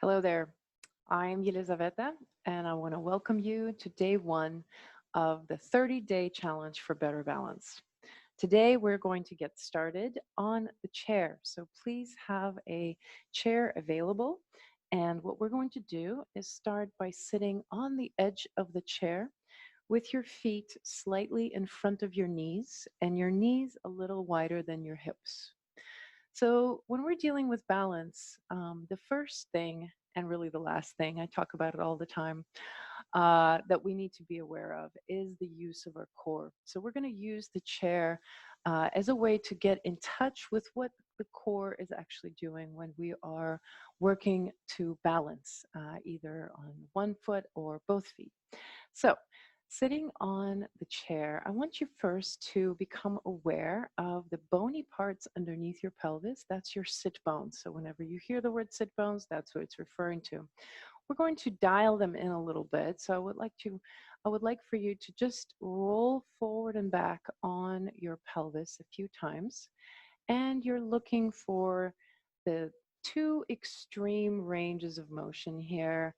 Hello there. I'm Yelizaveta, and I want to welcome you to day one of the 30-day challenge for better balance. Today, we're going to get started on the chair. So please have a chair available. And what we're going to do is start by sitting on the edge of the chair with your feet slightly in front of your knees and your knees a little wider than your hips. So, when we're dealing with balance, the first thing, and really the last thing, I talk about it all the time, that we need to be aware of is the use of our core. So, we're going to use the chair as a way to get in touch with what the core is actually doing when we are working to balance either on one foot or both feet. So, sitting on the chair, I want you first to become aware of the bony parts underneath your pelvis. That's your sit bones. So, whenever you hear the word sit bones, that's what it's referring to. We're going to dial them in a little bit. So, I would like for you to just roll forward and back on your pelvis a few times. And you're looking for the two extreme ranges of motion here,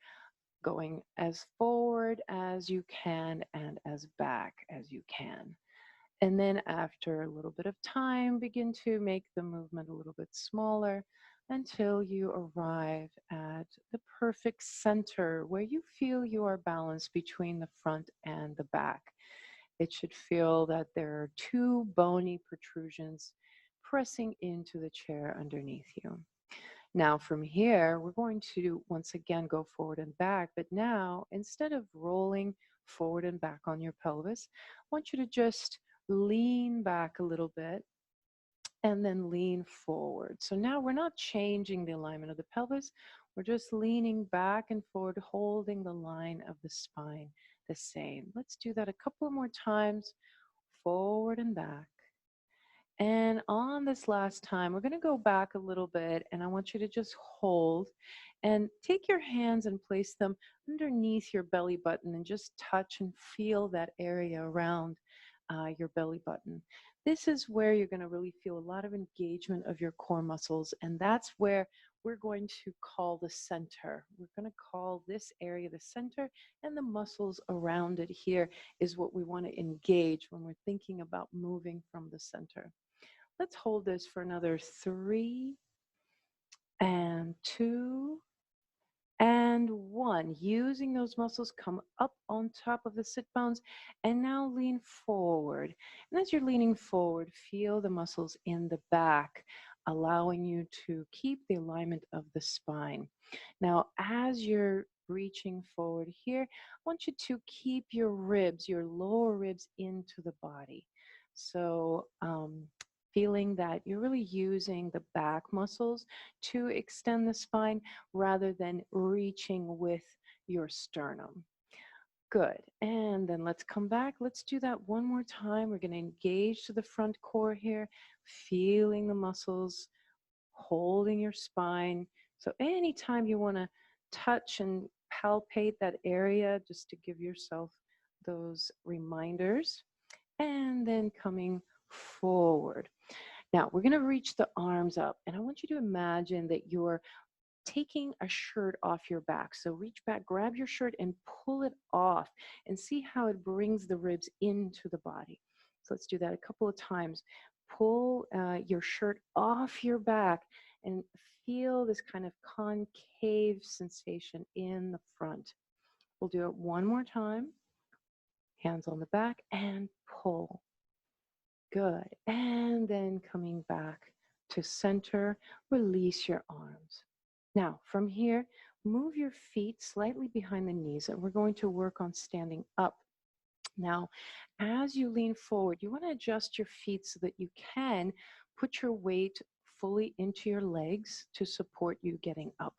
going as forward as you can and as back as you can. And then after a little bit of time, begin to make the movement a little bit smaller until you arrive at the perfect center where you feel you are balanced between the front and the back. It should feel that there are two bony protrusions pressing into the chair underneath you. Now, from here, we're going to once again go forward and back, but now instead of rolling forward and back on your pelvis, I want you to just lean back a little bit and then lean forward. So now we're not changing the alignment of the pelvis, we're just leaning back and forward, holding the line of the spine the same. Let's do that a couple of more times, forward and back. And on this last time, we're going to go back a little bit, and I want you to just hold and take your hands and place them underneath your belly button and just touch and feel that area around your belly button. This is where you're going to really feel a lot of engagement of your core muscles, and that's where we're going to call the center. We're going to call this area the center, and the muscles around it here is what we want to engage when we're thinking about moving from the center. Let's hold this for another 3 and 2 and 1. Using those muscles, come up on top of the sit bones and now lean forward. And as you're leaning forward, feel the muscles in the back, allowing you to keep the alignment of the spine. Now, as you're reaching forward here, I want you to keep your ribs, your lower ribs into the body. So, feeling that you're really using the back muscles to extend the spine rather than reaching with your sternum. Good. And then let's come back. Let's do that one more time. We're going to engage to the front core here, feeling the muscles, holding your spine. So anytime you want to touch and palpate that area, just to give yourself those reminders. And then coming forward. Now, we're going to reach the arms up, and I want you to imagine that you're taking a shirt off your back. So reach back, grab your shirt, and pull it off, and see how it brings the ribs into the body. So let's do that a couple of times. Pull your shirt off your back and feel this kind of concave sensation in the front. We'll do it one more time. Hands on the back and pull. Good. And then coming back to center, release your arms. Now, from here, move your feet slightly behind the knees, and we're going to work on standing up. Now, as you lean forward, you want to adjust your feet so that you can put your weight fully into your legs to support you getting up.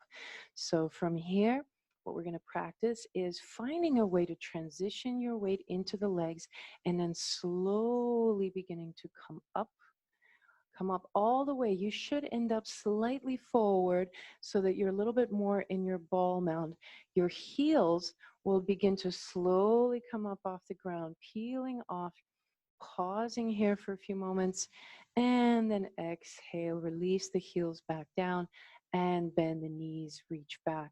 So from here, what we're going to practice is finding a way to transition your weight into the legs and then slowly beginning to come up all the way. You should end up slightly forward so that you're a little bit more in your ball mound. Your heels will begin to slowly come up off the ground, peeling off, pausing here for a few moments, and then exhale, release the heels back down and bend the knees, reach back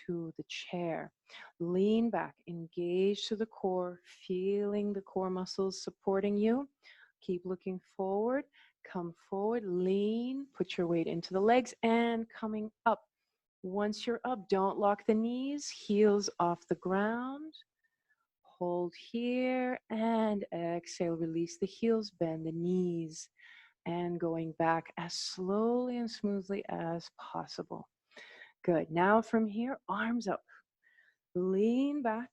to the chair. Lean back, engage to the core, feeling the core muscles supporting you. Keep looking forward, come forward, lean, put your weight into the legs and coming up. Once you're up, don't lock the knees, heels off the ground. Hold here and exhale, release the heels, bend the knees and going back as slowly and smoothly as possible. Good. Now from here, arms up. Lean back,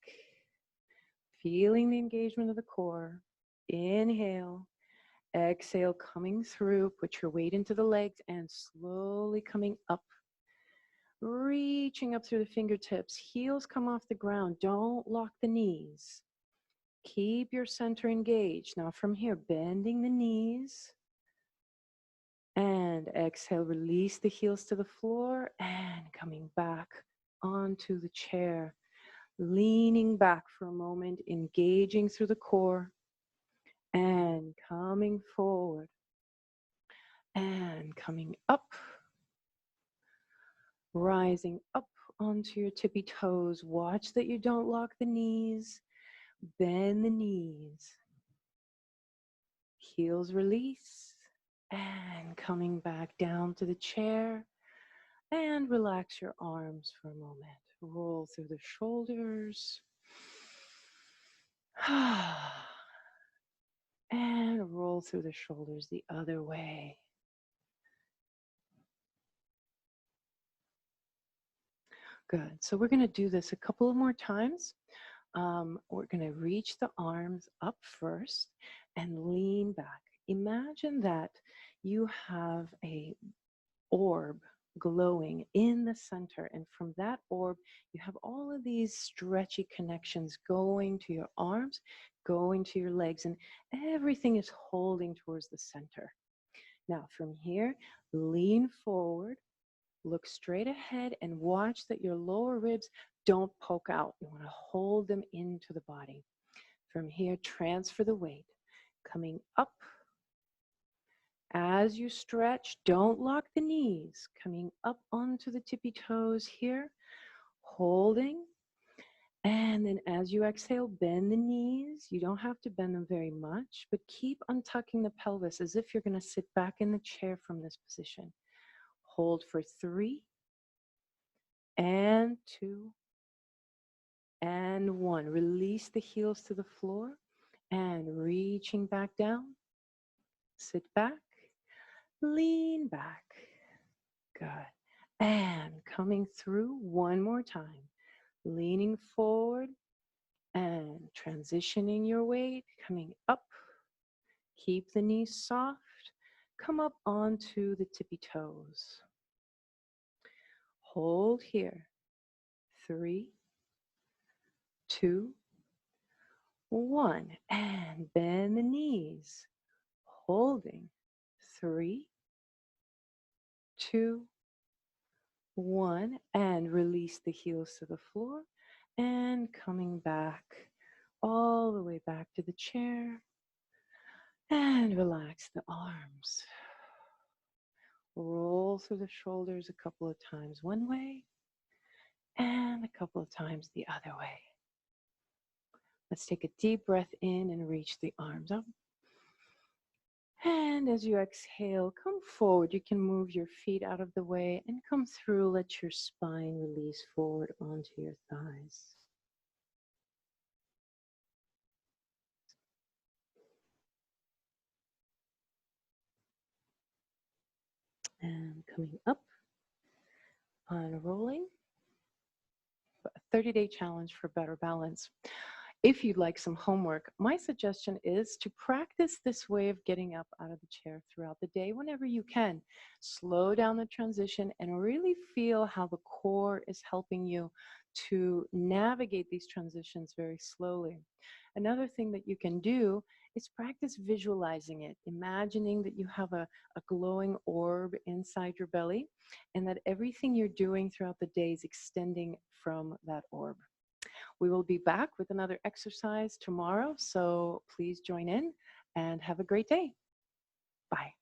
feeling the engagement of the core. Inhale, exhale, coming through. Put your weight into the legs and slowly coming up. Reaching up through the fingertips. Heels come off the ground. Don't lock the knees. Keep your center engaged. Now from here, bending the knees. And exhale, release the heels to the floor and coming back onto the chair. Leaning back for a moment, engaging through the core and coming forward and coming up, rising up onto your tippy toes. Watch that you don't lock the knees, bend the knees, heels release and coming back down to the chair and relax your arms for a moment. Roll through the shoulders. And roll through the shoulders the other way. Good. So we're going to do this a couple of more times. We're going to reach the arms up first and lean back. Imagine that you have a orb glowing in the center, and from that orb you have all of these stretchy connections going to your arms, going to your legs, and everything is holding towards the center. Now from here, lean forward, look straight ahead, and watch that your lower ribs don't poke out. You want to hold them into the body. From here, transfer the weight, coming up. As you stretch, don't lock the knees, coming up onto the tippy toes here, holding. And then as you exhale, bend the knees. You don't have to bend them very much, but keep untucking the pelvis as if you're going to sit back in the chair from this position. Hold for 3, and 2, and 1. Release the heels to the floor and reaching back down. Sit back. Lean back. Good. And coming through one more time. Leaning forward and transitioning your weight. Coming up. Keep the knees soft. Come up onto the tippy toes. Hold here. 3, 2, 1. And bend the knees. Holding. 3, 2, 1, and release the heels to the floor and coming back all the way back to the chair and relax the arms. Roll through the shoulders a couple of times one way and a couple of times the other way. Let's take a deep breath in and reach the arms up. And as you exhale, come forward. You can move your feet out of the way and come through. Let your spine release forward onto your thighs. And coming up, unrolling. A 30-day challenge for better balance. If you'd like some homework, my suggestion is to practice this way of getting up out of the chair throughout the day whenever you can. Slow down the transition and really feel how the core is helping you to navigate these transitions very slowly. Another thing that you can do is practice visualizing it, imagining that you have a glowing orb inside your belly and that everything you're doing throughout the day is extending from that orb. We will be back with another exercise tomorrow, so please join in and have a great day. Bye.